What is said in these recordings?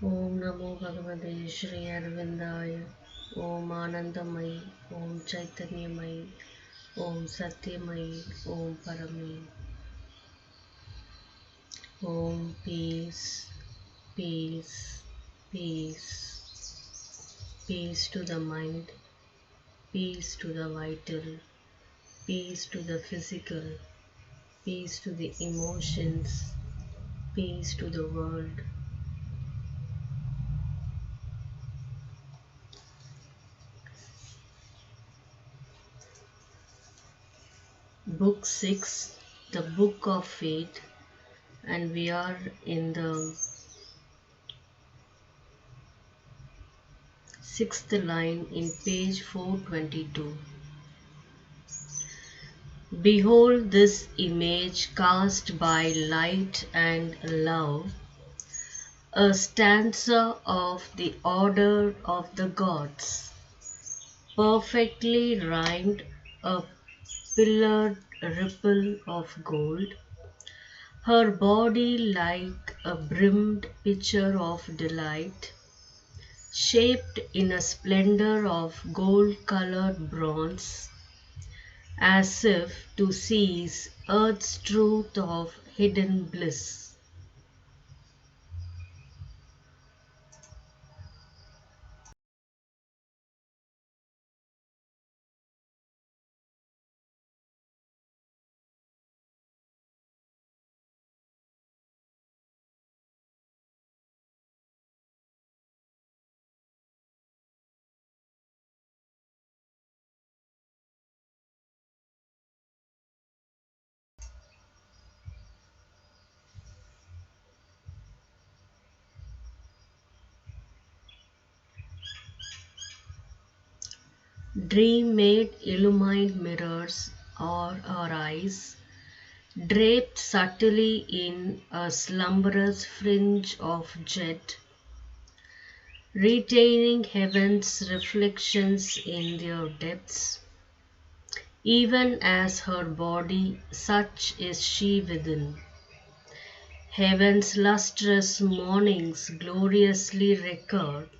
Om Namo Bhagavate Shri Arvindaya. Om Anandamayi. Om Chaitanyamayi. Om Satyamayi. Om Parame. Om Peace, Peace, Peace. Peace to the mind. Peace to the vital. Peace to the physical. Peace to the emotions. Peace to the world. Book 6, the Book of Fate, and we are in the 6th line in page 422. Behold this image cast by light and love, a stanza of the order of the gods, perfectly rhymed, a pillared ripple of gold, her body like a brimmed pitcher of delight, shaped in a splendor of gold-colored bronze, as if to seize earth's truth of hidden bliss. Dream-made illumined mirrors are our eyes, draped subtly in a slumberous fringe of jet, retaining heaven's reflections in their depths. Even as her body, such is she within. Heaven's lustrous mornings gloriously recurred,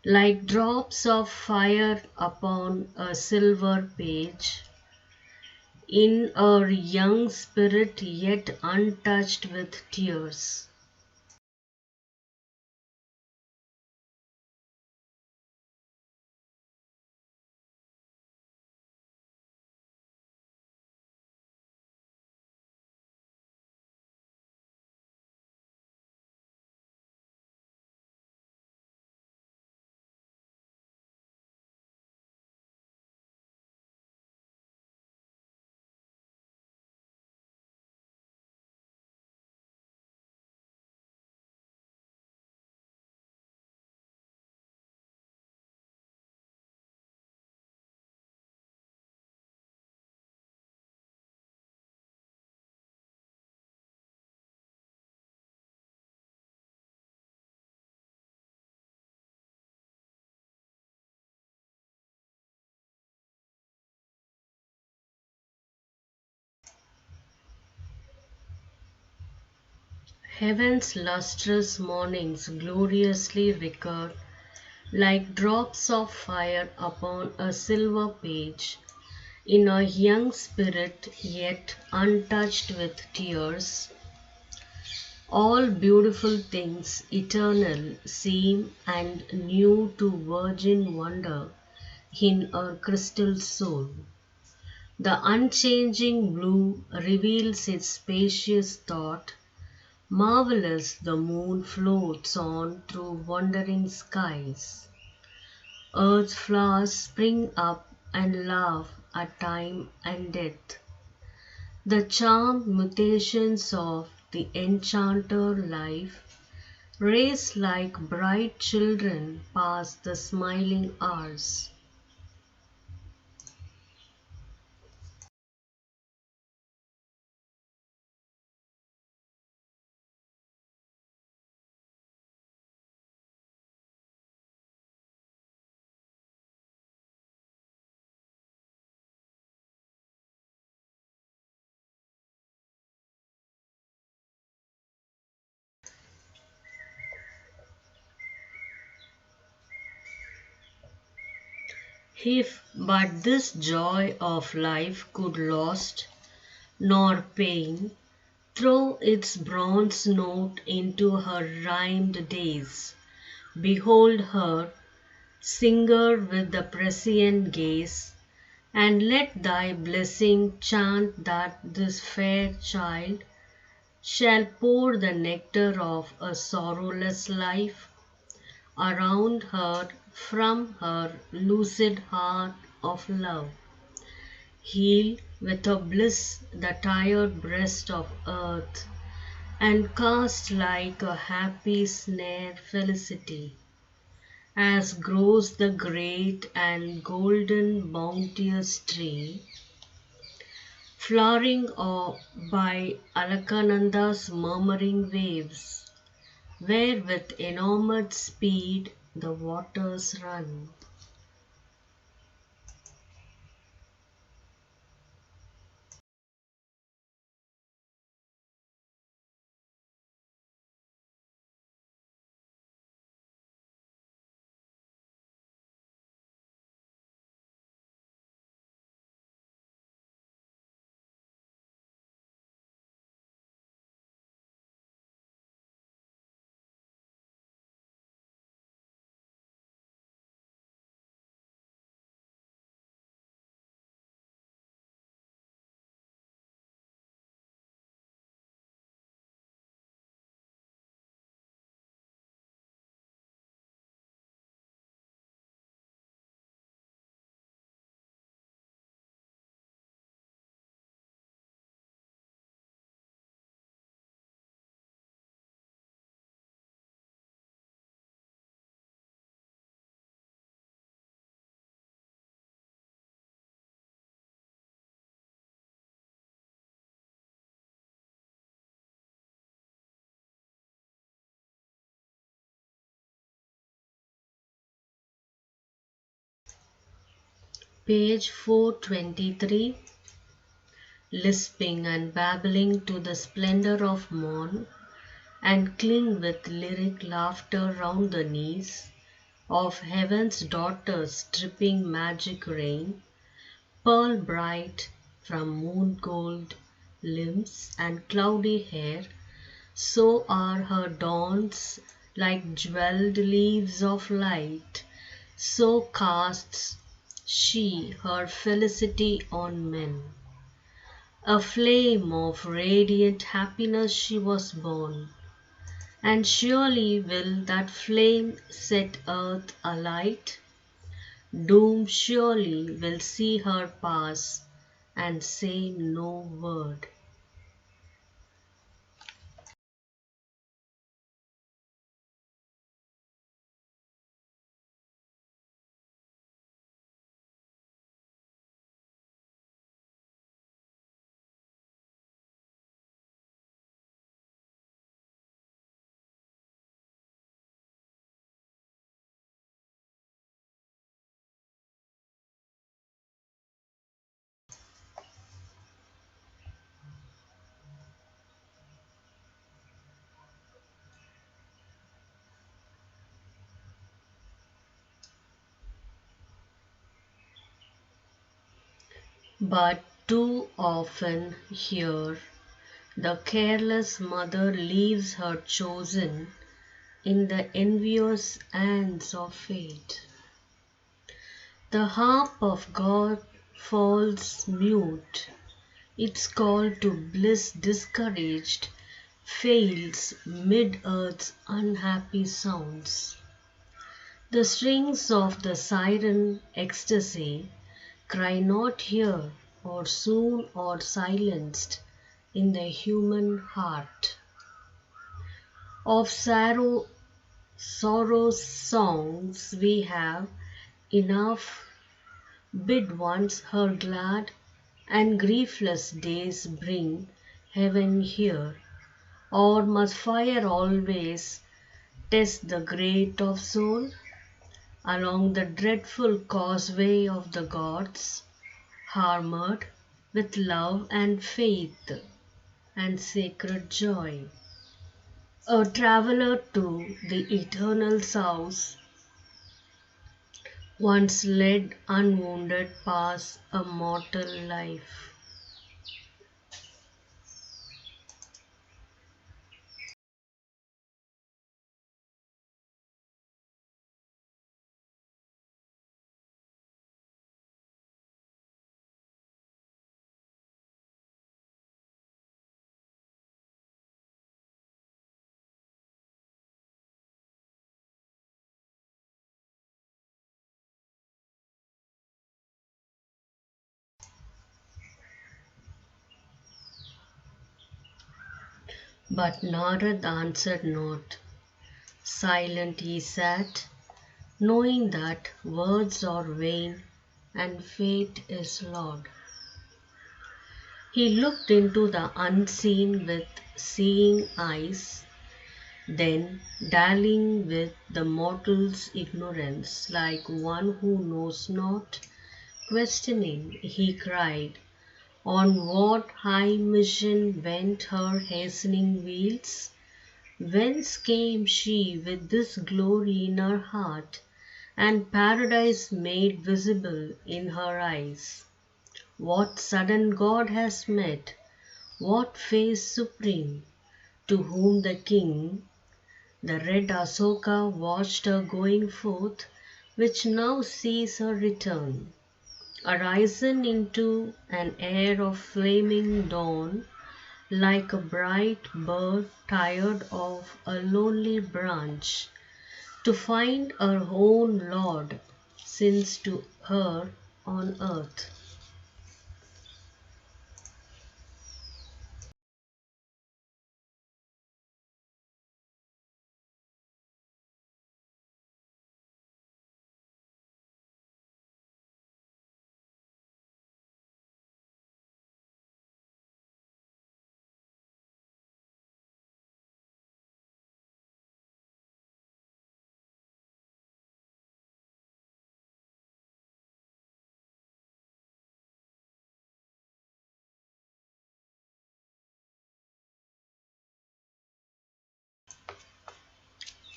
like drops of fire upon a silver page, in her young spirit yet untouched with tears. Heaven's lustrous mornings gloriously recurred, like drops of fire upon a silver page, in a young spirit yet untouched with tears. All beautiful things eternal seem and new to virgin wonder in her crystal soul. The unchanging blue reveals its spacious thought. Marvelous the moon floats on through wandering skies. Earth's flowers spring up and laugh at time and death. The charmed mutations of the enchanter life race like bright children past the smiling hours. If but this joy of life could lost, nor pain throw its bronze note into her rhymed days, behold her, singer with the prescient gaze, and let thy blessing chant that this fair child shall pour the nectar of a sorrowless life around her from her lucid heart of love. Heal with a bliss the tired breast of earth, and cast like a happy snare felicity, as grows the great and golden bounteous tree, flowering by Alakananda's murmuring waves, where with enormous speed the waters run. Page 423. Lisping and babbling to the splendor of morn, and cling with lyric laughter round the knees of heaven's daughters dripping magic rain, pearl bright from moon gold limbs and cloudy hair, so are her dawns like jewelled leaves of light, so casts she her felicity on men. A flame of radiant happiness she was born, and surely will that flame set earth alight. Doom surely will see her pass and say no word. But too often here the careless mother leaves her chosen in the envious hands of fate. The harp of God falls mute, its call to bliss discouraged fails mid earth's unhappy sounds. The strings of the siren ecstasy cry not here, or soon are silenced in the human heart. Of sorrow's songs we have enough, bid once her glad and griefless days bring heaven here, or must fire always test the grate of soul along the dreadful causeway of the gods, armored with love and faith and sacred joy. A traveler to the eternal south, once led unwounded past a mortal life. But Narad answered not. Silent he sat, knowing that words are vain and fate is Lord. He looked into the unseen with seeing eyes, then dallying with the mortal's ignorance, like one who knows not, questioning, he cried, on what high mission went her hastening wheels? Whence came she with this glory in her heart, and paradise made visible in her eyes? What sudden god has met, what face supreme, to whom the king, the red Asoka, watched her going forth, which now sees her return, arisen into an air of flaming dawn, like a bright bird tired of a lonely branch, to find her own Lord, since to her on earth.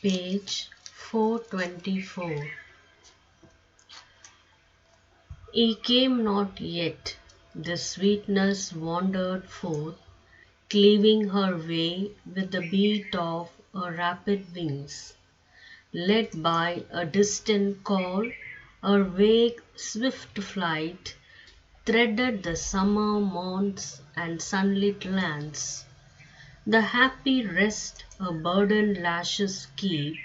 Page 424. He came not yet, the sweetness wandered forth, cleaving her way with the beat of her rapid wings. Led by a distant call, her vague, swift flight threaded the summer morns and sunlit lands. The happy rest her burdened lashes keep,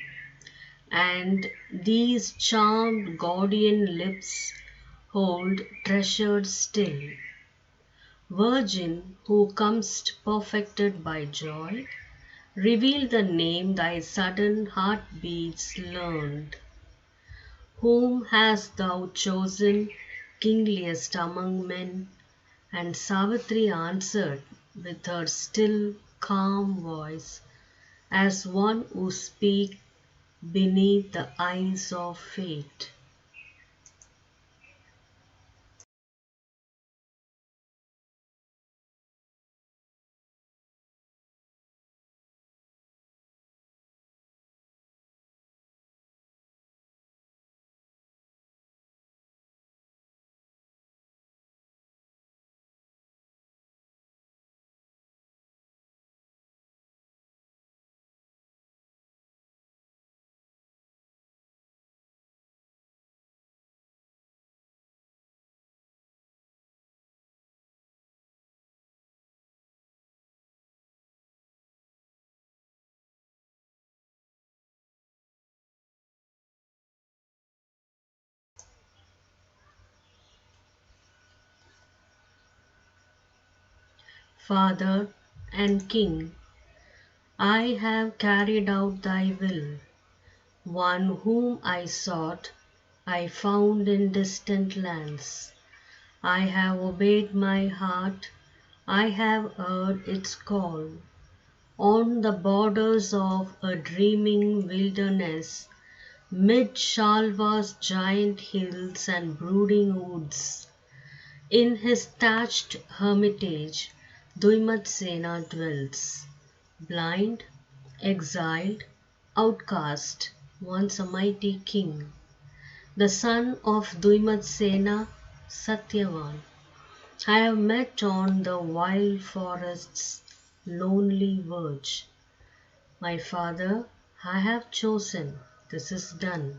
and these charmed guardian lips hold treasured still. Virgin who comest perfected by joy, reveal the name thy sudden heartbeats learned. Whom hast thou chosen kingliest among men? And Savitri answered with her still, calm voice, as one who speaks beneath the eyes of fate. Father and King, I have carried out thy will. One whom I sought, I found in distant lands. I have obeyed my heart, I have heard its call. On the borders of a dreaming wilderness, mid Shalva's giant hills and brooding woods, in his thatched hermitage, Duimatsena dwells. Blind, exiled, outcast, once a mighty king, the son of Duimatsena, Satyavan. I have met on the wild forest's lonely verge. My father, I have chosen, this is done.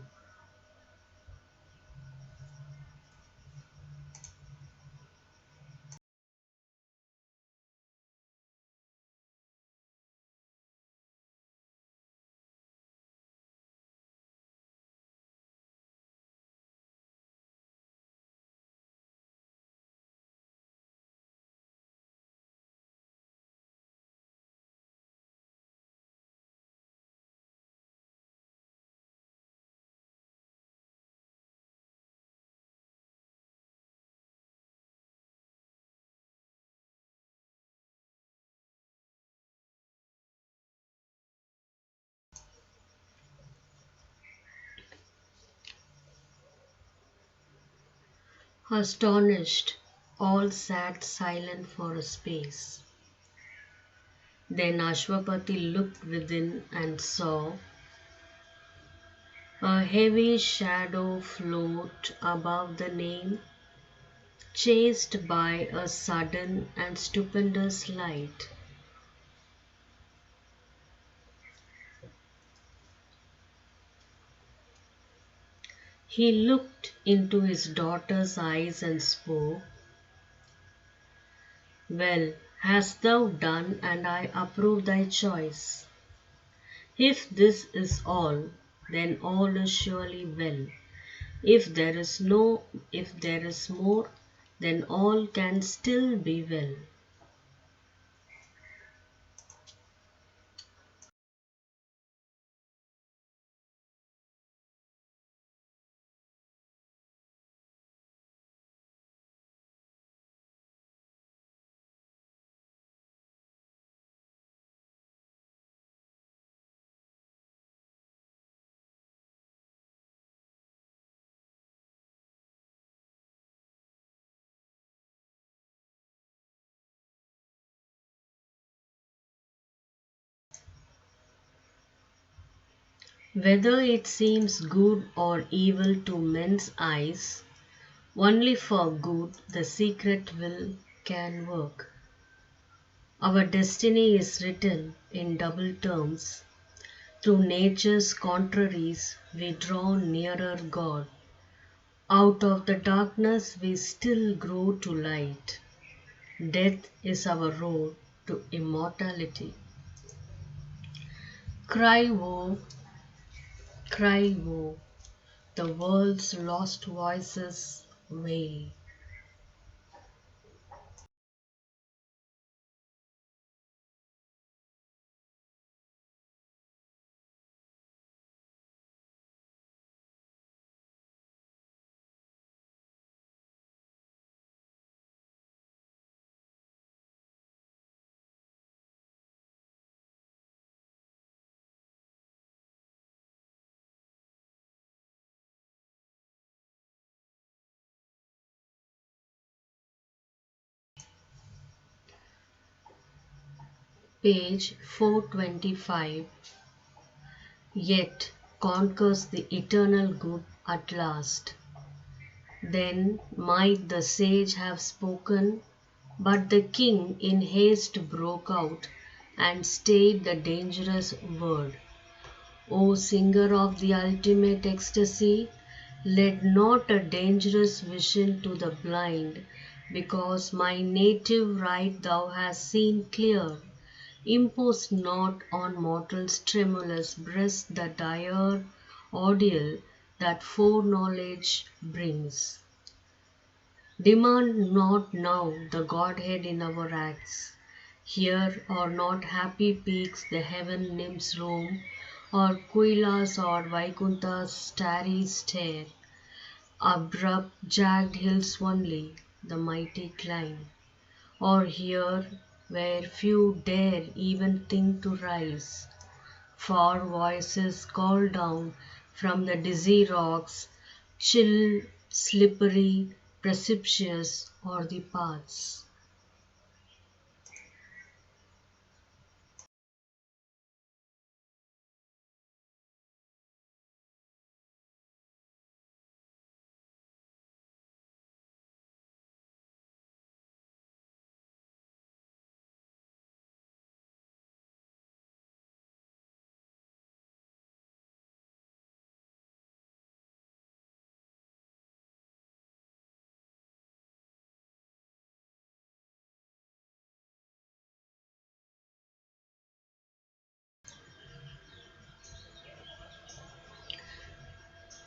Astonished, all sat silent for a space. Then Ashwapati looked within and saw a heavy shadow float above the name, chased by a sudden and stupendous light. He looked into his daughter's eyes and spoke, "Well hast thou done, and I approve thy choice. If this is all, then all is surely well. If there is more, then all can still be well." Whether it seems good or evil to men's eyes, only for good the secret will can work. Our destiny is written in double terms. Through nature's contraries we draw nearer God. Out of the darkness we still grow to light. Death is our road to immortality. Cry woe, cry woe, the world's lost voices wail. Page 425. Yet conquers the eternal good at last. Then might the sage have spoken, but the king in haste broke out and stayed the dangerous word. O singer of the ultimate ecstasy, lead not a dangerous vision to the blind, because my native right thou hast seen clear. Impose not on mortal's tremulous breast the dire ordeal that foreknowledge brings. Demand not now the Godhead in our acts. Here are not happy peaks the heaven nymphs roam, or Kailas or Vaikunthas starry stare, abrupt jagged hills only, the mighty climb. Or here where few dare even think to rise, far voices call down from the dizzy rocks, chill, slippery, precipitous are the paths.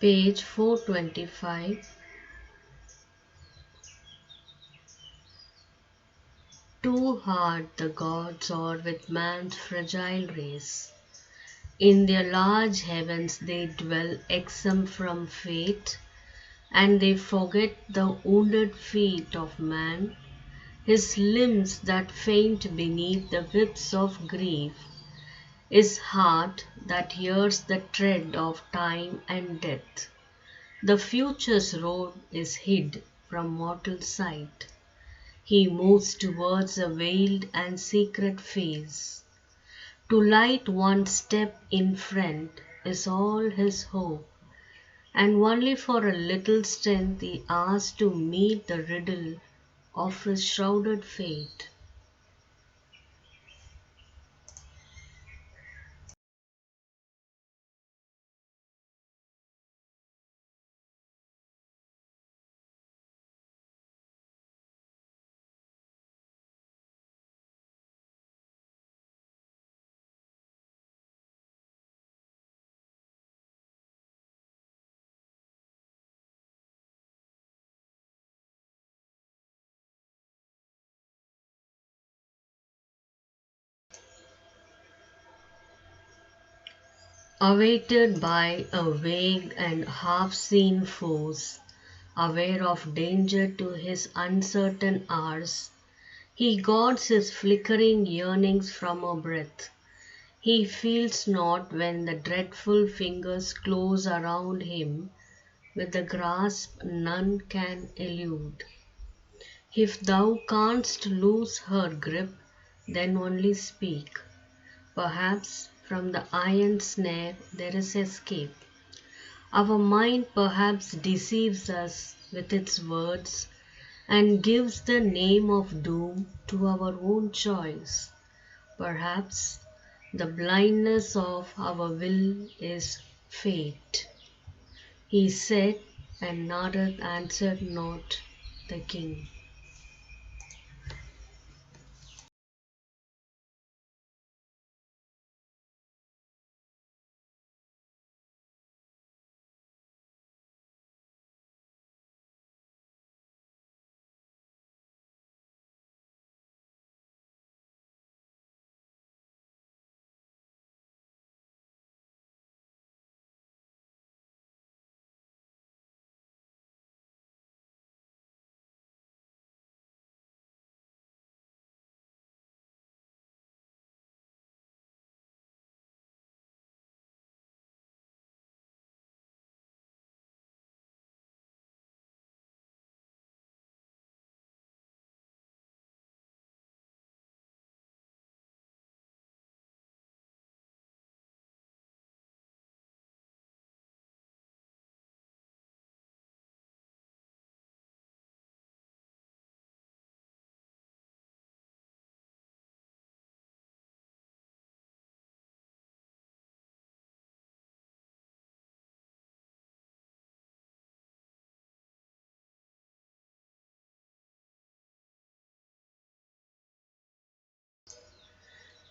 Page 425. Too hard the gods are with man's fragile race. In their large heavens they dwell exempt from fate, and they forget the wounded feet of man, his limbs that faint beneath the whips of grief, his heart that hears the tread of time and death. The future's road is hid from mortal sight. He moves towards a veiled and secret face. To light one step in front is all his hope, and only for a little strength he asks to meet the riddle of his shrouded fate. Awaited by a vague and half-seen force, aware of danger to his uncertain hours, he guards his flickering yearnings from a breath. He feels not when the dreadful fingers close around him with a grasp none can elude. If thou canst loose her grip, then only speak. Perhaps from the iron snare there is escape. Our mind perhaps deceives us with its words and gives the name of doom to our own choice. Perhaps the blindness of our will is fate. He said, and Narad answered not the king.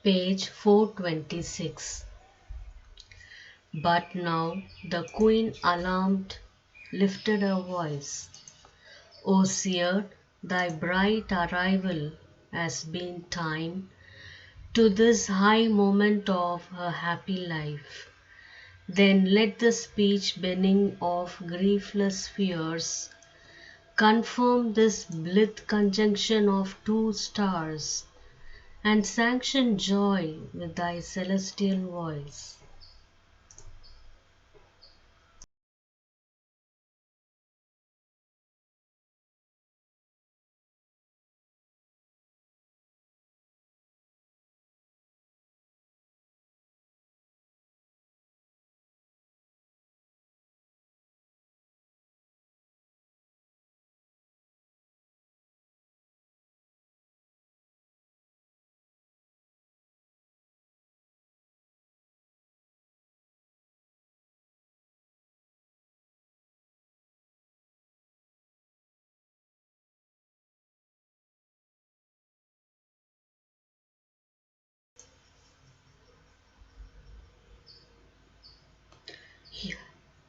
Page 426. But now the queen, alarmed, lifted her voice. O seer, thy bright arrival has been timed to this high moment of her happy life. Then let the speech benign of griefless fears confirm this blithe conjunction of two stars, and sanction joy with thy celestial voice.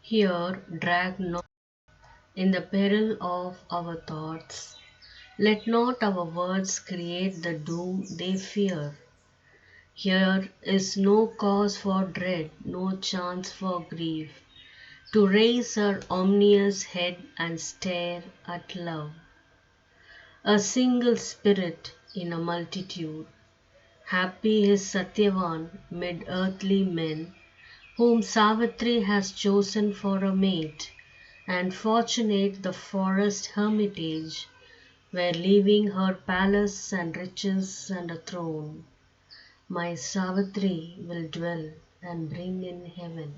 Here drag not in the peril of our thoughts. Let not our words create the doom they fear. Here is no cause for dread, no chance for grief, to raise her ominous head and stare at love. A single spirit in a multitude. Happy is Satyavan mid earthly men, whom Savitri has chosen for a mate, and fortunate the forest hermitage, where leaving her palace and riches and a throne, my Savitri will dwell and bring in heaven.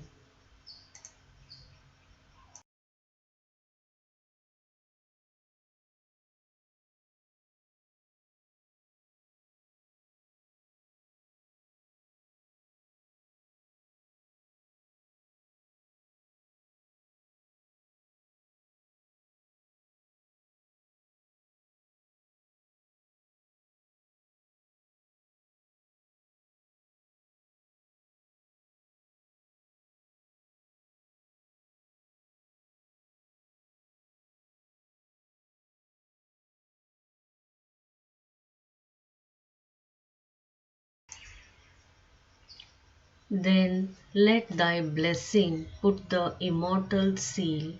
Then let thy blessing put the immortal seal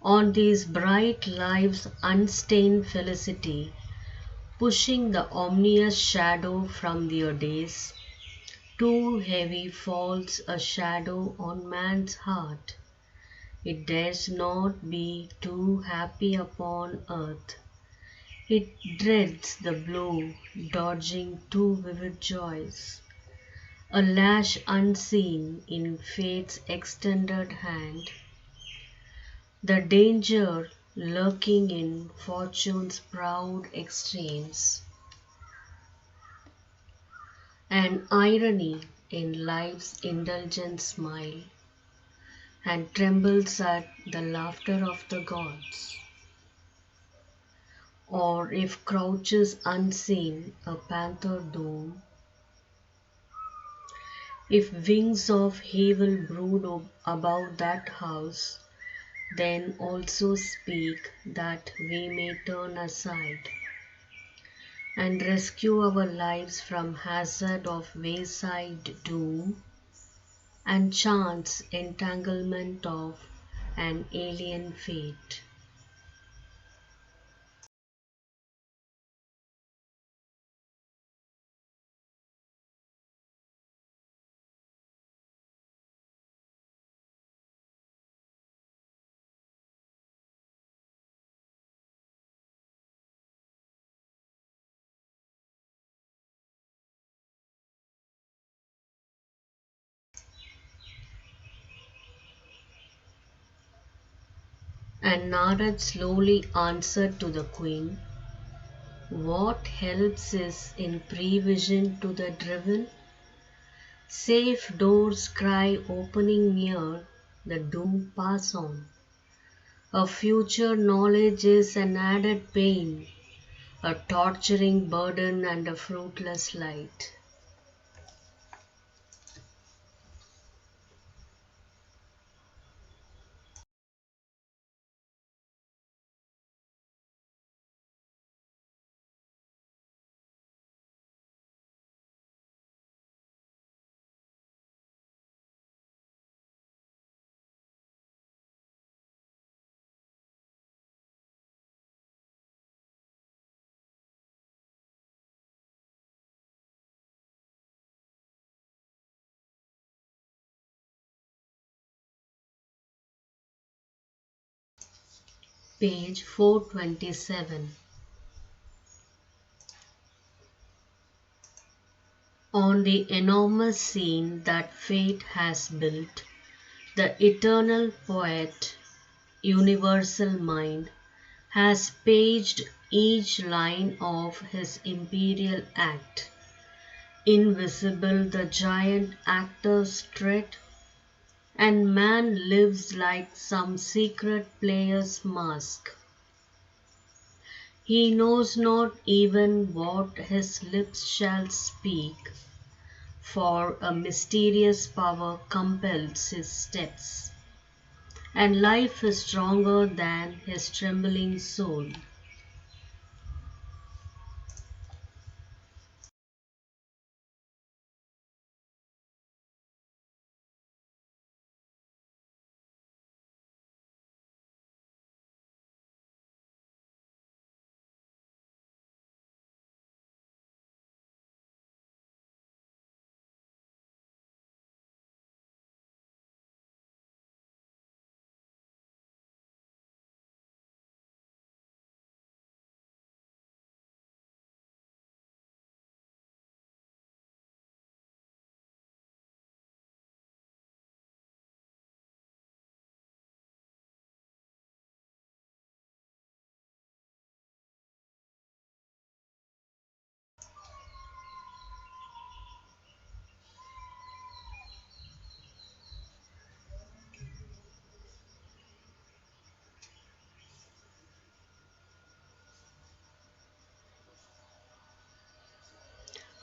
on these bright lives' unstained felicity, pushing the ominous shadow from their days. Too heavy falls a shadow on man's heart. It dares not be too happy upon earth. It dreads the blow, dodging too vivid joys. A lash unseen in fate's extended hand. The danger lurking in fortune's proud extremes. An irony in life's indulgent smile, and trembles at the laughter of the gods. Or if crouches unseen a panther doom, if wings of evil brood above that house, then also speak that we may turn aside and rescue our lives from hazard of wayside doom and chance entanglement of an alien fate. And Narad slowly answered to the queen, what helps is in prevision to the driven? Safe doors cry opening near, the doomed pass on. A future knowledge is an added pain, a torturing burden and a fruitless light. Page 427. On the enormous scene that fate has built, the eternal poet, universal mind, has paged each line of his imperial act. Invisible the giant actors tread, and man lives like some secret player's mask. He knows not even what his lips shall speak, for a mysterious power compels his steps, and life is stronger than his trembling soul.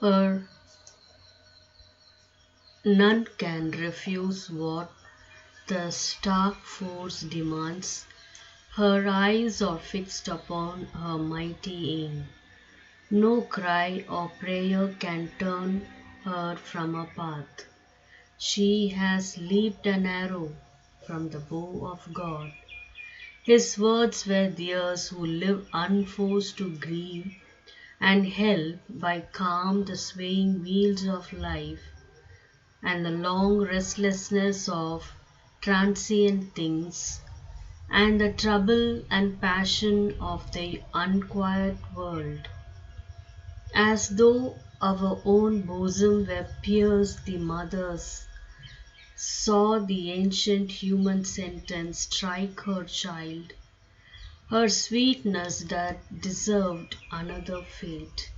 Her none can refuse what the stark force demands. Her eyes are fixed upon her mighty aim. No cry or prayer can turn her from her path. She has leaped an arrow from the bow of God. His words were theirs who live unforced to grieve and help by calm the swaying wheels of life and the long restlessness of transient things and the trouble and passion of the unquiet world. As though our own bosom were pierced, the mothers saw the ancient human sentence strike her child, her sweetness that deserved another fate,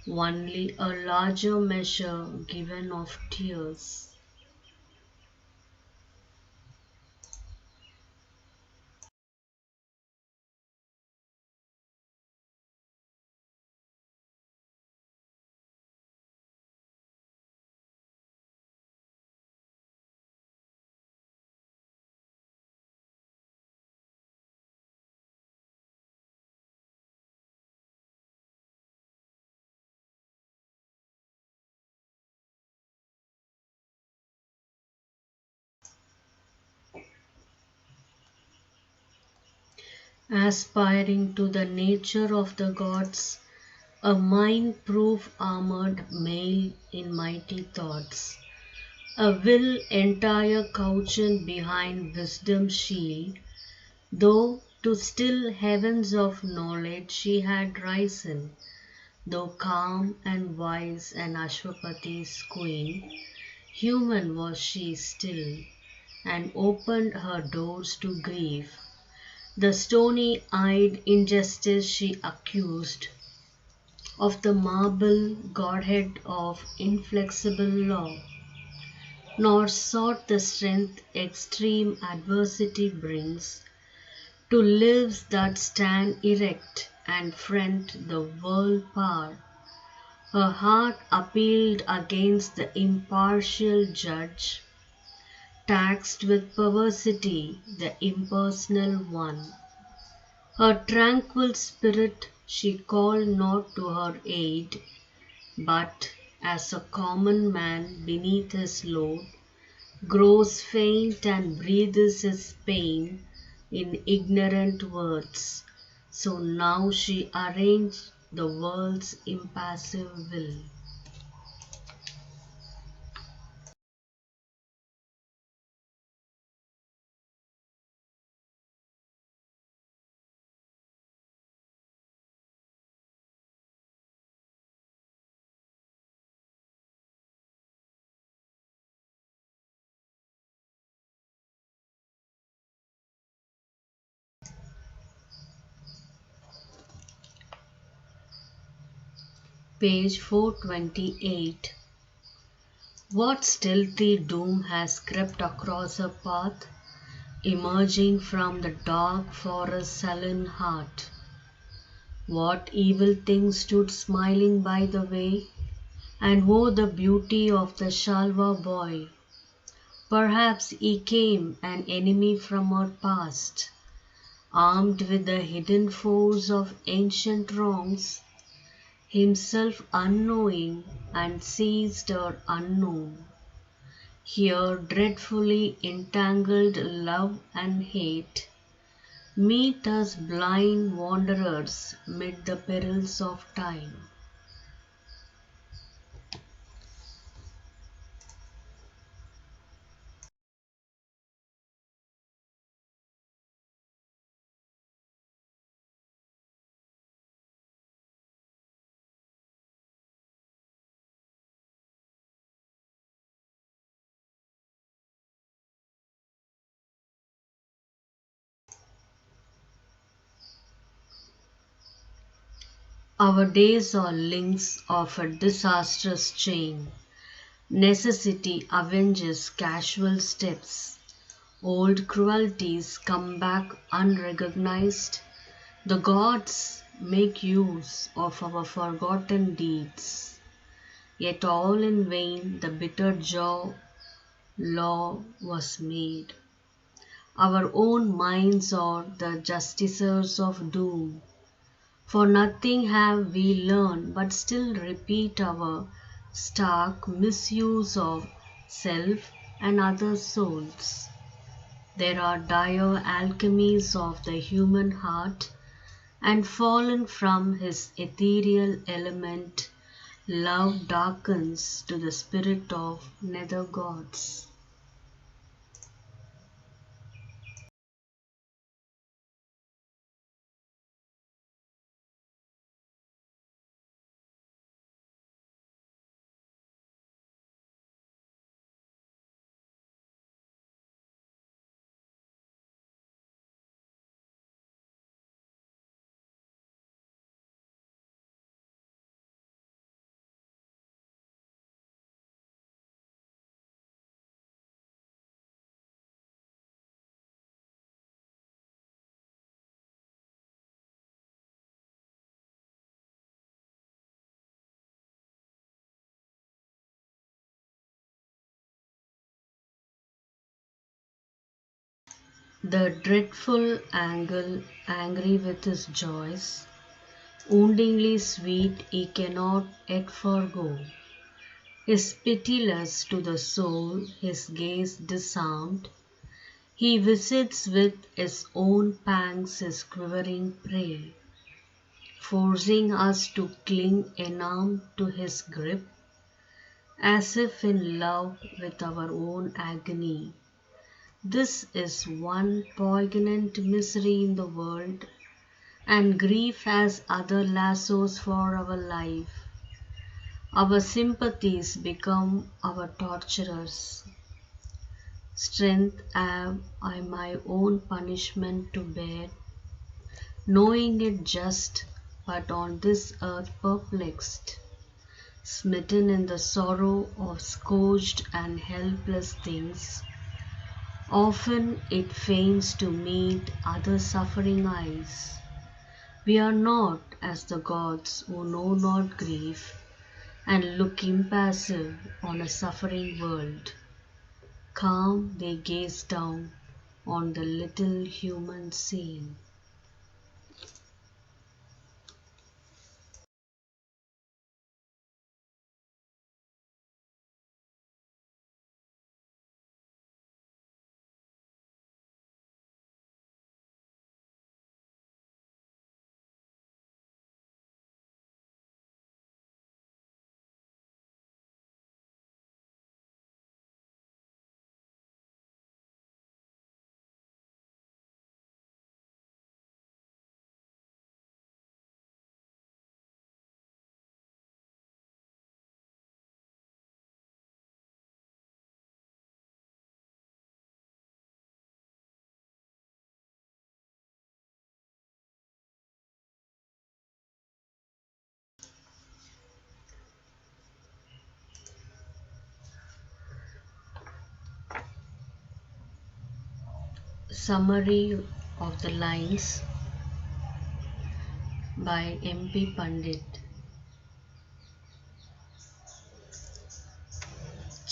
only a larger measure given of tears. Aspiring to the nature of the gods, a mind proof armored mail in mighty thoughts, a will entire couchant behind wisdom's shield, though to still heavens of knowledge she had risen, though calm and wise and Ashwapati's queen, human was she still, and opened her doors to grief. The stony-eyed injustice she accused of the marble godhead of inflexible law, nor sought the strength extreme adversity brings to lives that stand erect and front the world power. Her heart appealed against the impartial judge, taxed with perversity the impersonal one. Her tranquil spirit she called not to her aid, but, as a common man beneath his load, grows faint and breathes his pain in ignorant words, so now she arranged the world's impassive will. Page 428. What stealthy doom has crept across her path, emerging from the dark for a sullen heart? What evil thing stood smiling by the way, and oh, the beauty of the Shalva boy! Perhaps he came an enemy from our past, armed with the hidden force of ancient wrongs, himself unknowing and seized or unknown. Here dreadfully entangled love and hate meet us blind wanderers mid the perils of time. Our days are links of a disastrous chain. Necessity avenges casual steps. Old cruelties come back unrecognized. The gods make use of our forgotten deeds. Yet all in vain the bitter jaw law was made. Our own minds are the justicers of doom. For nothing have we learned but still repeat our stark misuse of self and other souls. There are dire alchemies of the human heart, and fallen from his ethereal element, love darkens to the spirit of nether gods. The dreadful angle, angry with his joys, woundingly sweet he cannot yet forego, is pitiless to the soul, his gaze disarmed. He visits with his own pangs his quivering prey, forcing us to cling enarmed to his grip, as if in love with our own agony. This is one poignant misery in the world, and grief has other lassos for our life. Our sympathies become our torturers. Strength have I my own punishment to bear, knowing it just, but on this earth perplexed, smitten in the sorrow of scourged and helpless things. Often it feigns to meet other suffering eyes. We are not as the gods who know not grief and look impassive on a suffering world. Calm they gaze down on the little human scene. Summary of the lines by M.P. Pandit.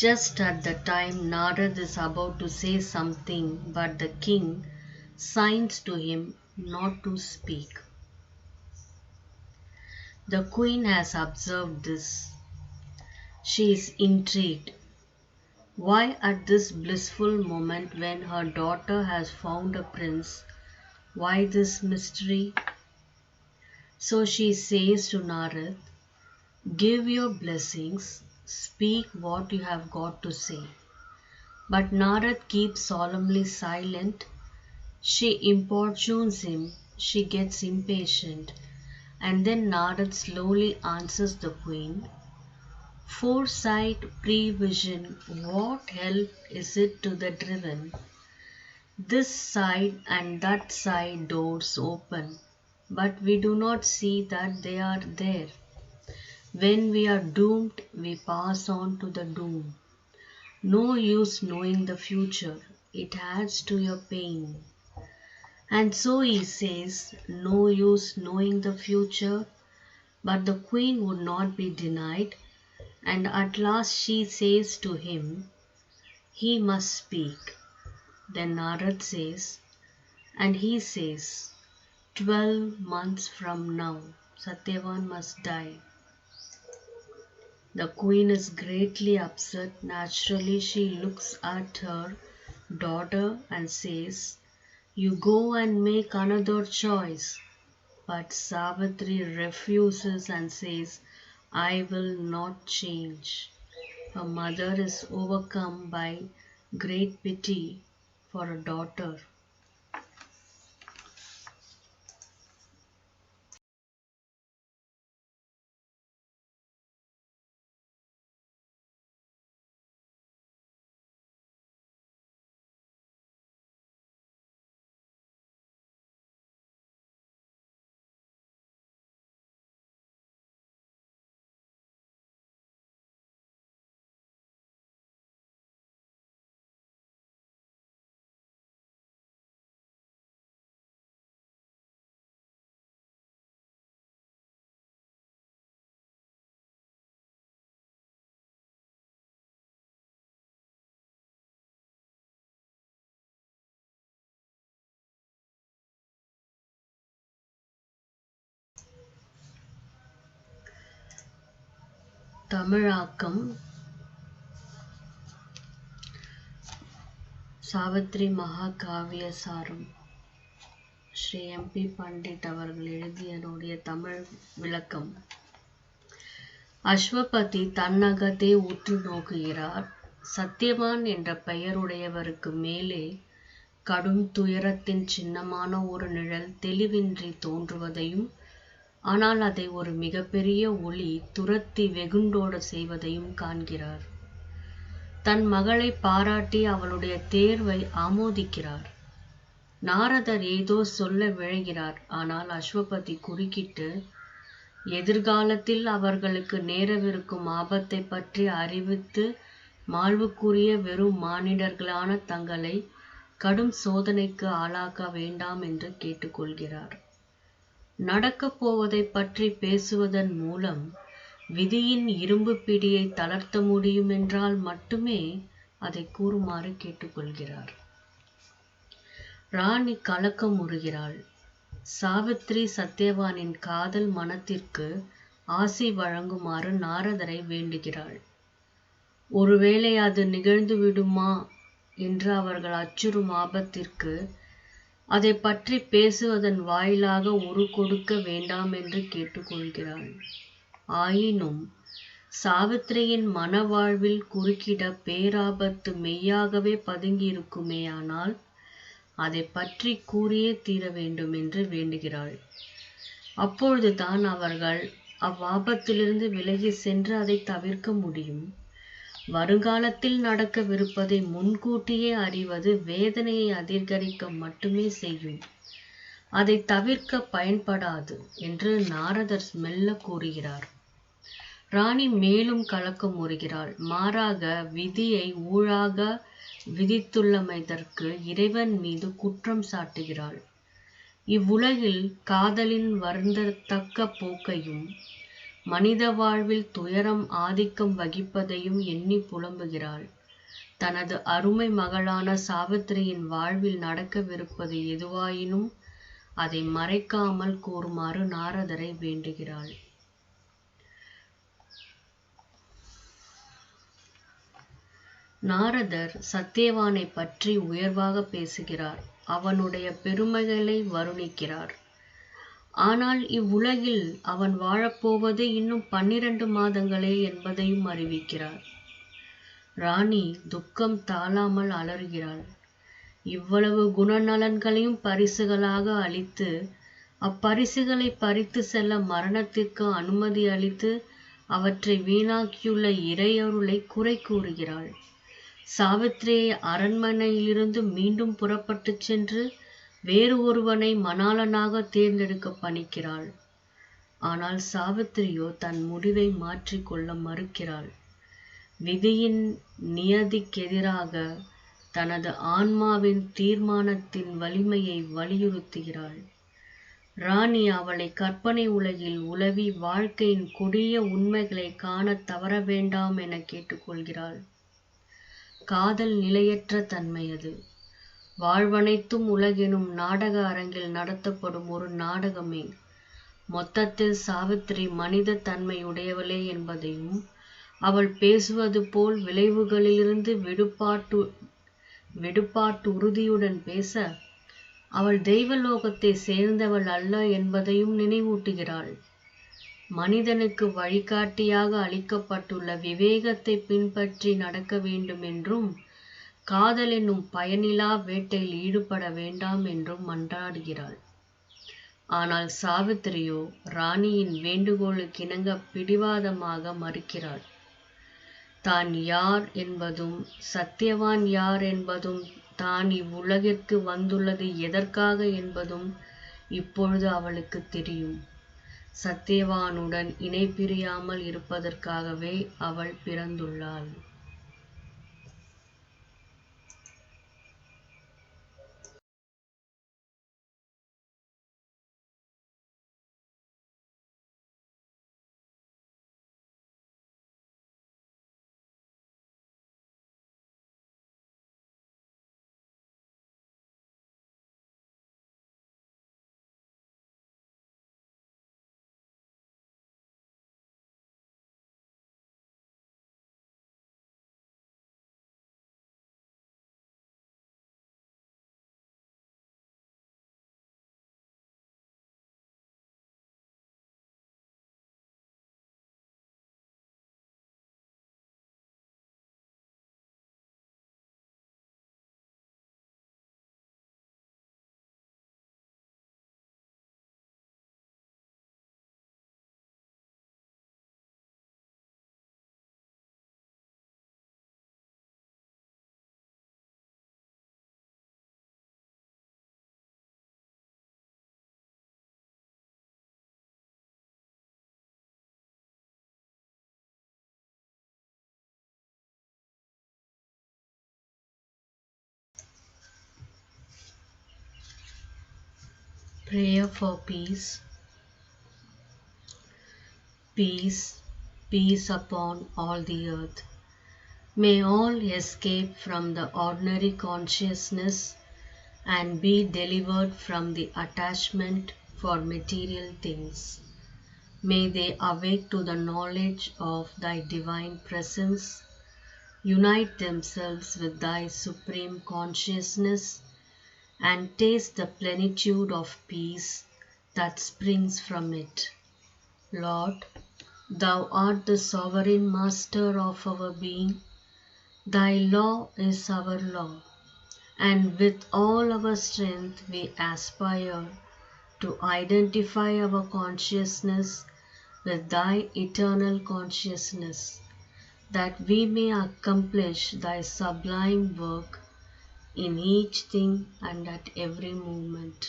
Just at the time Narad is about to say something, but the king signs to him not to speak. The queen has observed this. She is intrigued. Why at this blissful moment when her daughter has found a prince? Why this mystery? So she says to Narad, "Give your blessings, speak what you have got to say." But Narad keeps solemnly silent. She importunes him, she gets impatient, and then Narad slowly answers the queen, "Foresight, prevision, what help is it to the driven? This side and that side doors open, but we do not see that they are there. When we are doomed, we pass on to the doom. No use knowing the future, it adds to your pain." And so he says, no use knowing the future, but the queen would not be denied, and at last she says to him, he must speak. Then Narad says, and he says, 12 months from now, Satyavan must die. The queen is greatly upset. Naturally, she looks at her daughter and says, "You go and make another choice." But Savitri refuses and says, "I will not change." Her mother is overcome by great pity for her daughter. தமிழாக்கம் சாவித்ரி மகாகாவிய சாரம். Sri MP Pandit அவர்கள் எழுதியனுடைய தமிழ் விளக்கம். அஸ்வபதி தன்னகத்தே உற்று நோக்குகிறார். சத்யவான் என்ற பெயருடையவருக்கு மேலே கடும் துயரத்தின் சின்னமான ஒரு நிழல் தெளிவின்றி தோன்றுவதையும், ஆனால் அதை ஒரு மிகப்பெரிய ஒளி துரத்தி வெகுண்டோட செய்வதையும் காண்கிறார். தன் மகளை பாராட்டி அவளுடைய தேர்வை ஆமோதிக்கிறார். நாரதர் ஏதோ சொல்ல விழைகிறார். ஆனால் அஸ்வபதி குறுக்கிட்டு, எதிர்காலத்தில் அவர்களுக்கு நேரவிருக்கும் ஆபத்தை பற்றி அறிவித்து மாழ்வுக்குரிய வெறும் மானிடர்களான தங்களை கடும் சோதனைக்கு ஆளாக்க வேண்டாம் என்று கேட்டுக்கொள்கிறார். நடக்கப் போவதை பற்றி பேசுவதன் மூலம் விதியின் இரும்பு பிடியை தளர்த்த முடியும் என்றால் மட்டுமே அதை கூறுமாறு கேட்டுக்கொள்கிறார். ராணி கலக்கமுறுகிறாள். சாவித்ரி சத்யவானின் காதல் மனத்திற்கு ஆசி வழங்குமாறு நாரதரை வேண்டுகிறாள். ஒருவேளை அது நிகழ்ந்து விடுமா என்று அவர்கள் அச்சுறும் ஆபத்திற்கு அதை பற்றி பேசுவதன் வாயிலாக உரு கொடுக்க வேண்டாம் என்று கேட்டுக்கொள்கிறாள். ஆயினும் சாவித்திரியின் மனவாழ்வில் குறுக்கிட பேராபத்து மெய்யாகவே பதுங்கியிருக்குமேயானால் அதை பற்றி கூறியே தீர வேண்டும் என்று வேண்டுகிறாள். அப்பொழுதுதான் அவர்கள் அவ்வாபத்திலிருந்து விலகி சென்று அதை தவிர்க்க முடியும். வருங்காலத்தில் நடக்கவிருப்பதை முன்கூட்டியே அறிவது வேதனையை அதிகரிக்க மட்டுமே செய்யும். அதை தவிர்க்க பயன்படாது என்று நாரதர் மெல்ல கூறுகிறார். ராணி மேலும் கலக்கமுறுகிறாள். மாறாக விதியை ஊழாக விதித்துள்ளமைதற்கு இறைவன் மீது குற்றம் சாட்டுகிறாள். இவ்வுலகில் காதலின் வருந்தத்தக்க போக்கையும் மனித வாழ்வில் துயரம் ஆதிக்கம் வகிப்பதையும் எண்ணி புலம்புகிறாள். தனது அருமை மகளான சாவித்திரியின் வாழ்வில் நடக்கவிருப்பது எதுவாயினும் அதை மறைக்காமல் கூறுமாறு நாரதரை வேண்டுகிறாள். நாரதர் சத்தியவானை பற்றி உயர்வாக பேசுகிறார். அவனுடைய பெருமைகளை வருணிக்கிறார். ஆனால் இவ்வுலகில் அவன் வாழப்போவது இன்னும் 12 மாதங்களே என்பதையும் அறிவிக்கிறார். ராணி துக்கம் தாழாமல் அலறுகிறாள். இவ்வளவு குணநலன்களையும் பரிசுகளாக அளித்து அப்பரிசுகளை பறித்து செல்ல மரணத்திற்கு அனுமதி அளித்து அவற்றை வீணாக்கியுள்ள இறையருளை குறை கூறுகிறாள். சாவித்திரியை அரண்மனையிலிருந்து மீண்டும் புறப்பட்டு சென்று வேறு ஒருவனை மணாளனாக தேர்ந்தெடுக்க பணிக்கிறாள். ஆனால் சாவித்திரியோ தன் முடிவை மாற்றிக்கொள்ள மறுக்கிறாள். விதியின் நியதிக்கெதிராக தனது ஆன்மாவின் தீர்மானத்தின் வலிமையை வலியுறுத்துகிறாள். ராணி அவளை கற்பனை உலகில் உலவி வாழ்க்கையின் கொடிய உண்மைகளை காண தவற வேண்டாம் என கேட்டுக்கொள்கிறாள். காதல் நிலையற்ற தன்மையது. வாழ்வனைத்தும் உலகெனும் நாடக அரங்கில் நடத்தப்படும் ஒரு நாடகமே. மொத்தத்தில் சாவித்திரி மனித தன்மையுடையவளே என்பதையும் அவள் பேசுவது போல் விளைவுகளிலிருந்து விடுபாட்டு உறுதியுடன் பேச அவள் தெய்வலோகத்தை சேர்ந்தவள் அல்ல என்பதையும் நினைவூட்டுகிறாள். மனிதனுக்கு வழிகாட்டியாக அளிக்கப்பட்டுள்ள விவேகத்தை பின்பற்றி நடக்க வேண்டும் என்றும் காதல் என்னும் பயனிலா வேட்டையில் ஈடுபட வேண்டாம் என்றும் மன்றாடுகிறாள். ஆனால் சாவித்திரியோ ராணியின் வேண்டுகோளுக்கிணங்க பிடிவாதமாக மறுக்கிறாள். தான் யார் என்பதும் சத்தியவான் யார் என்பதும் தான் இவ்வுலகிற்கு வந்துள்ளது எதற்காக என்பதும் இப்பொழுது அவளுக்கு தெரியும். சத்தியவானுடன் இணை பிரியாமல் இருப்பதற்காகவே அவள் பிறந்துள்ளாள். Prayer for peace. Peace, peace upon all the earth. May all escape from the ordinary consciousness and be delivered from the attachment for material things. May they awake to the knowledge of Thy divine presence, unite themselves with Thy supreme consciousness, and taste the plenitude of peace that springs from it. Lord, Thou art the sovereign master of our being. Thy law is our law, and with all our strength we aspire to identify our consciousness with Thy eternal consciousness, that we may accomplish Thy sublime work in each thing and at every moment.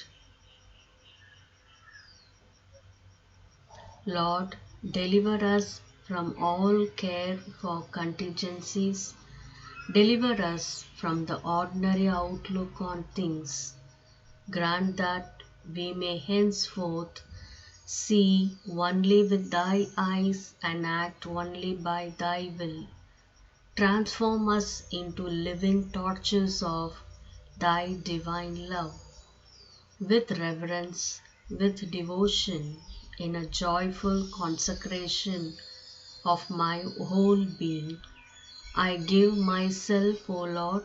Lord, deliver us from all care for contingencies, Deliver us from the ordinary outlook on things. Grant that we may henceforth see only with thy eyes and act only by thy will. Transform us into living torches of thy divine love. With reverence, with devotion, in a joyful consecration of my whole being, I give myself, O Lord,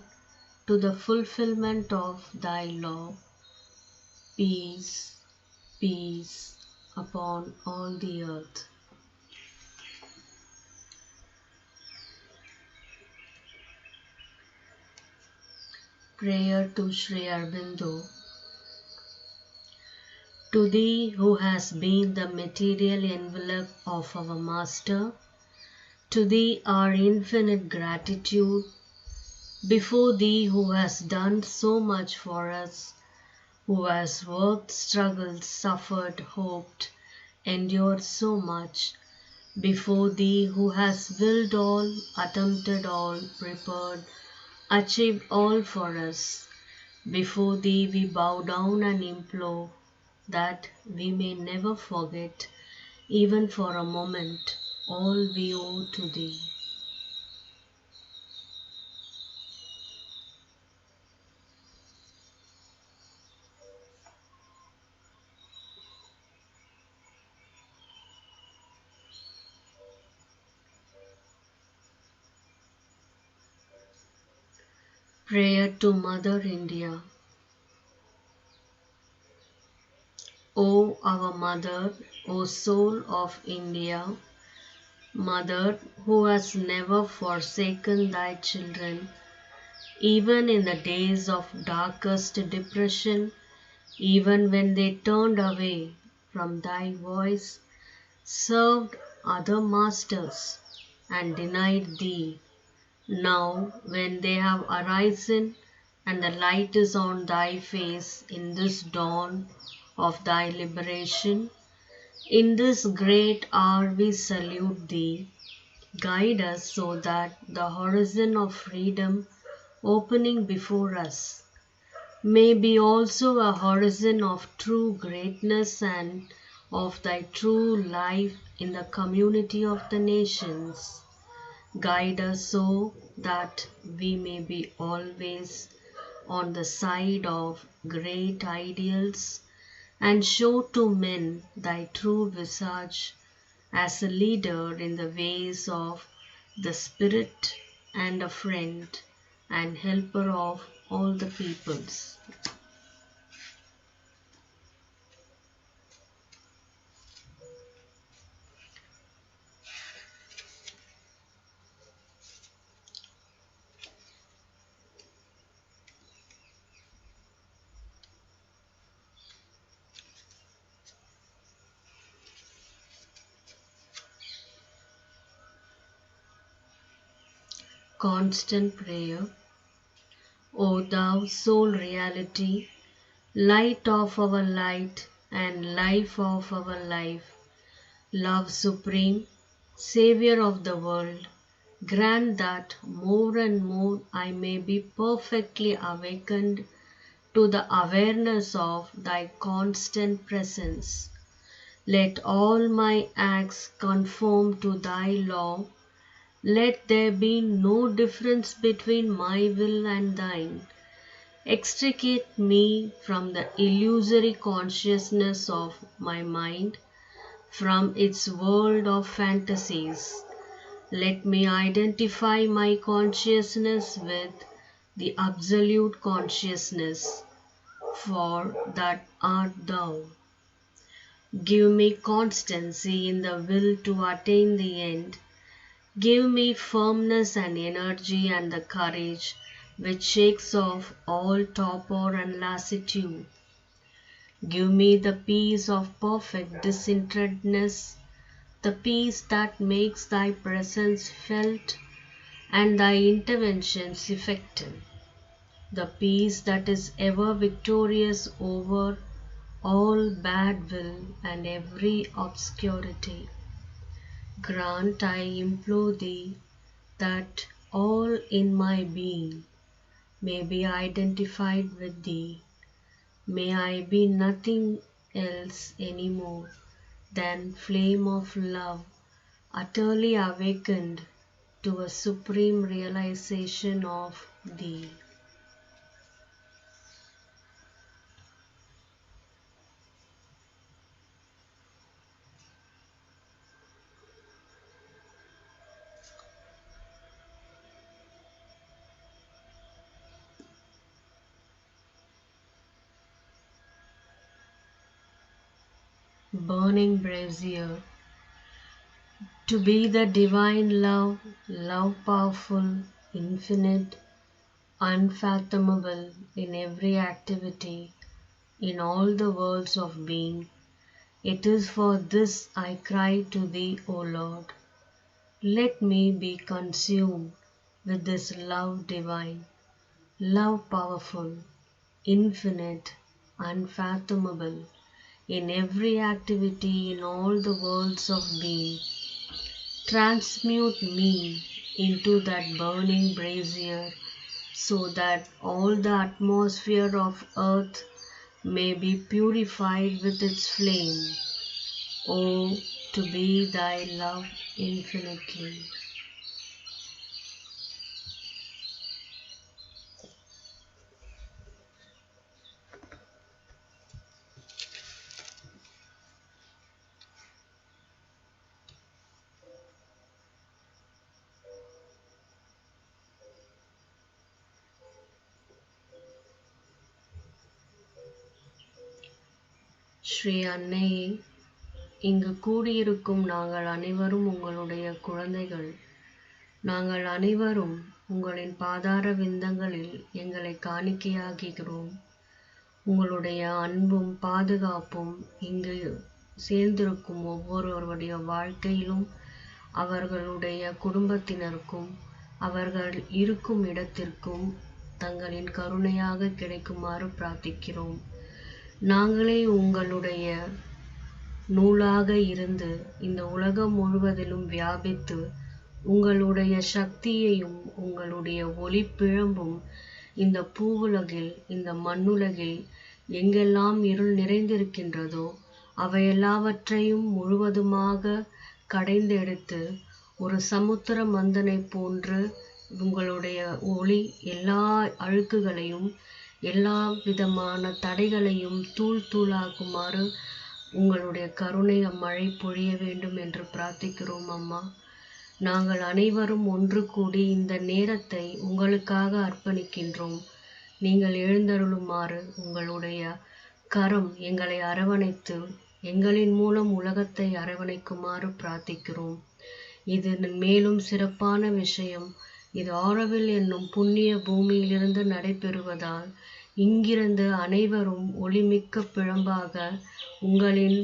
to the fulfillment of thy law. Peace, peace upon all the earth. Prayer to Sri Aurobindo. To thee who has been the material envelope of our Master, to thee our infinite gratitude. Before thee who has done so much for us, who has worked, struggled, suffered, hoped, endured so much, before thee who has willed all, attempted all, prepared, achieved all for us, before thee we bow down and implore that we may never forget, even for a moment, all we owe to thee. Prayer to Mother India. O our Mother, O Soul of India, Mother who hast never forsaken thy children, even in the days of darkest depression, even when they turned away from thy voice, served other masters, and denied thee. Now, when they have arisen, and the light is on thy face in this dawn of thy liberation, in this great hour we salute thee. Guide us so that the horizon of freedom opening before us may be also a horizon of true greatness and of thy true life in the community of the nations. Guide us so that we may be always on the side of great ideals and show to men thy true visage as a leader in the ways of the Spirit and a friend and helper of all the peoples. Constant prayer. O thou sole reality, light of our light and life of our life, love supreme, Savior of the world, grant that more and more I may be perfectly awakened to the awareness of thy constant presence. Let all my acts conform to thy law. Let there be no difference between my will and thine. Extricate me from the illusory consciousness of my mind, from its world of fantasies. Let me identify my consciousness with the absolute consciousness, for that art thou. Give me constancy in the will to attain the end. Give me firmness and energy and the courage which shakes off all torpor and lassitude. Give me the peace of perfect disinterestedness, the peace that makes thy presence felt and thy interventions effective, the peace that is ever victorious over all bad will and every obscurity. Grant, I implore thee, that all in my being may be identified with thee. May I be nothing else anymore than flame of love, utterly awakened to a supreme realization of thee. Burning brazier, to be the divine love, love powerful, infinite, unfathomable in every activity, in all the worlds of being. It is for this I cry to thee, O Lord. Let me be consumed with this love divine, love powerful, infinite, unfathomable in every activity in all the worlds of being. Transmute me into that burning brazier so that all the atmosphere of earth may be purified with its flame. Oh, to be thy love infinitely. Sri அன்னையே, இங்கு கூடியிருக்கும் நாங்கள் அனைவரும் உங்களுடைய குழந்தைகள். நாங்கள் அனைவரும் உங்களின் பாதார விந்தங்களில் எங்களை காணிக்கையாகிறோம். உங்களுடைய அன்பும் பாதுகாப்பும் இங்கு சேர்ந்திருக்கும் ஒவ்வொருவருடைய வாழ்க்கையிலும் அவர்களுடைய குடும்பத்தினருக்கும் அவர்கள் இருக்கும் இடத்திற்கும் தங்களின் கருணையாக கிடைக்குமாறு பிரார்த்திக்கிறோம். நாங்களே உங்களுடைய நூலாக இருந்து இந்த உலகம் முழுவதிலும் வியாபித்து உங்களுடைய சக்தியையும் உங்களுடைய ஒளிப்பிழம்பும் இந்த பூவுலகில், இந்த மண்ணுலகில் எங்கெல்லாம் இருள் நிறைந்திருக்கின்றதோ அவையெல்லாவற்றையும் முழுவதுமாக கடைந்தெடுத்து ஒரு சமுத்திர மந்தனை போன்று உங்களுடைய ஒளி எல்லா அழுக்குகளையும் எல்லா விதமான தடைகளையும் தூள் தூளாக்குமாறு உங்களுடைய கருணை மழை பொழிய வேண்டும் என்று பிரார்த்திக்கிறோம் அம்மா. நாங்கள் அனைவரும் ஒன்று கூடி இந்த நேரத்தை உங்களுக்காக அர்ப்பணிக்கின்றோம். நீங்கள் எழுந்தருளுமாறு உங்களுடைய கரம் எங்களை அரவணைத்து எங்களின் மூலம் உலகத்தை அரவணைக்குமாறு பிரார்த்திக்கிறோம். இது மேலும் சிறப்பான விஷயம். இது ஆரோவில் என்னும் புண்ணிய பூமியிலிருந்து நடைபெறுவதால் இங்கிருந்து அனைவரும் ஒளிமிக்க பிழம்பாக உங்களின்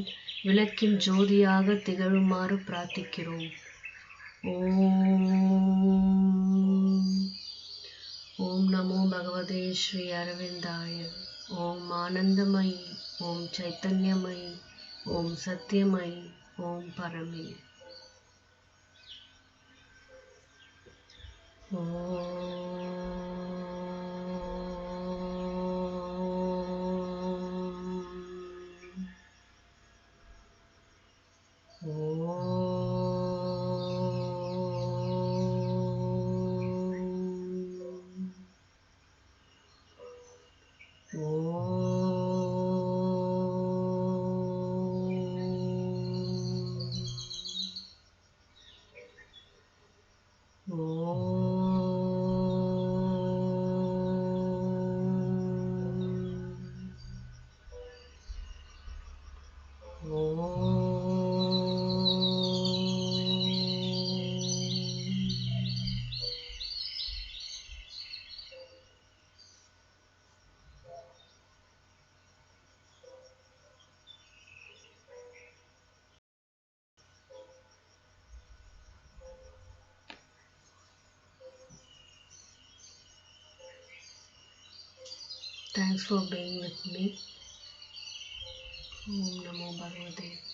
விளக்கின் ஜோதியாக திகழுமாறு பிரார்த்திக்கிறோம். ஓம் நமோ பகவதே ஸ்ரீ அரவிந்தாய. ஓம் ஆனந்தமயி, ஓம் சைத்தன்யமயி, ஓம் சத்யமயி, ஓம் பரமே. Thanks for being with me. Om Namo Bhagavate.